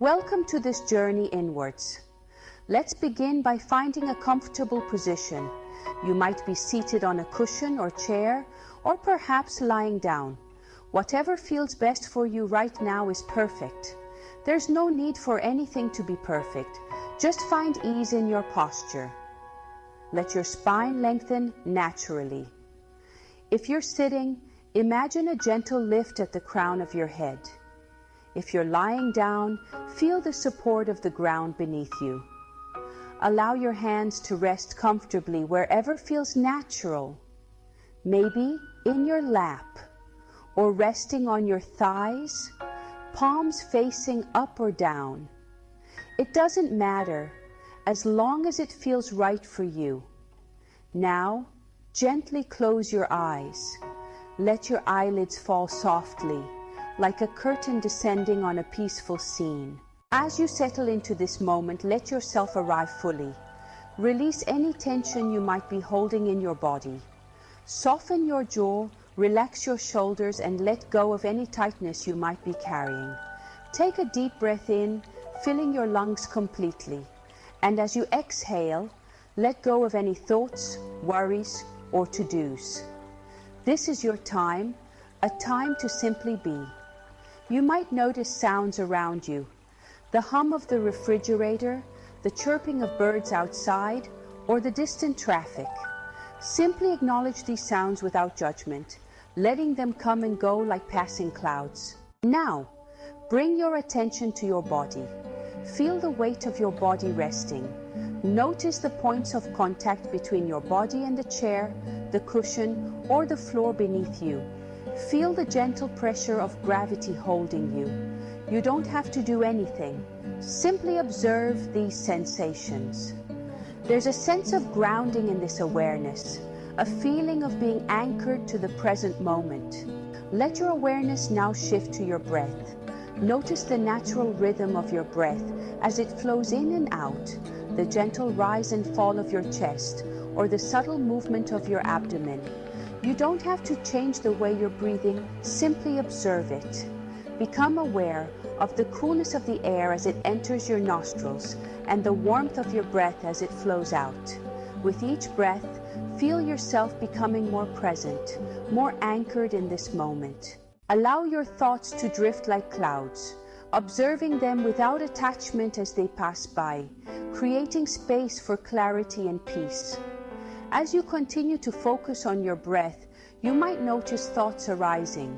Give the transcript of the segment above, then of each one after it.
Welcome to this journey inwards. Let's begin by finding a comfortable position. You might be seated on a cushion or chair, or perhaps lying down. Whatever feels best for you right now is perfect. There's no need for anything to be perfect. Just find ease in your posture. Let your spine lengthen naturally. If you're sitting, imagine a gentle lift at the crown of your head. If you're lying down, feel the support of the ground beneath you. Allow your hands to rest comfortably wherever feels natural. Maybe in your lap, or resting on your thighs, palms facing up or down. It doesn't matter, as long as it feels right for you. Now, gently close your eyes. Let your eyelids fall softly, like a curtain descending on a peaceful scene. As you settle into this moment, let yourself arrive fully. Release any tension you might be holding in your body. Soften your jaw, relax your shoulders, and let go of any tightness you might be carrying. Take a deep breath in, filling your lungs completely. And as you exhale, let go of any thoughts, worries, or to-dos. This is your time, a time to simply be. You might notice sounds around you. The hum of the refrigerator, the chirping of birds outside, or the distant traffic. Simply acknowledge these sounds without judgment, letting them come and go like passing clouds. Now, bring your attention to your body. Feel the weight of your body resting. Notice the points of contact between your body and the chair, the cushion, or the floor beneath you. Feel the gentle pressure of gravity holding you. You don't have to do anything. Simply observe these sensations. There's a sense of grounding in this awareness, a feeling of being anchored to the present moment. Let your awareness now shift to your breath. Notice the natural rhythm of your breath as it flows in and out, the gentle rise and fall of your chest, or the subtle movement of your abdomen. You don't have to change the way you're breathing, simply observe it. Become aware of the coolness of the air as it enters your nostrils and the warmth of your breath as it flows out. With each breath, feel yourself becoming more present, more anchored in this moment. Allow your thoughts to drift like clouds, observing them without attachment as they pass by, creating space for clarity and peace. As you continue to focus on your breath, you might notice thoughts arising.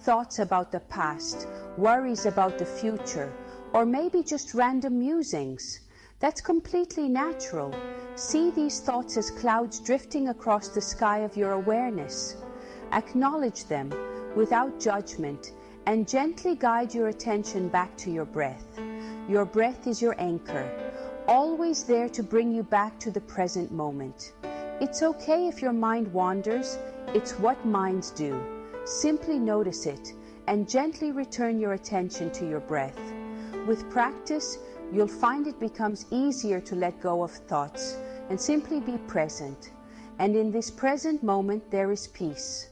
Thoughts about the past, worries about the future, or maybe just random musings. That's completely natural. See these thoughts as clouds drifting across the sky of your awareness. Acknowledge them without judgment and gently guide your attention back to your breath. Your breath is your anchor, always there to bring you back to the present moment. It's okay if your mind wanders. It's what minds do. Simply notice it and gently return your attention to your breath. With practice, you'll find it becomes easier to let go of thoughts and simply be present. And in this present moment, there is peace.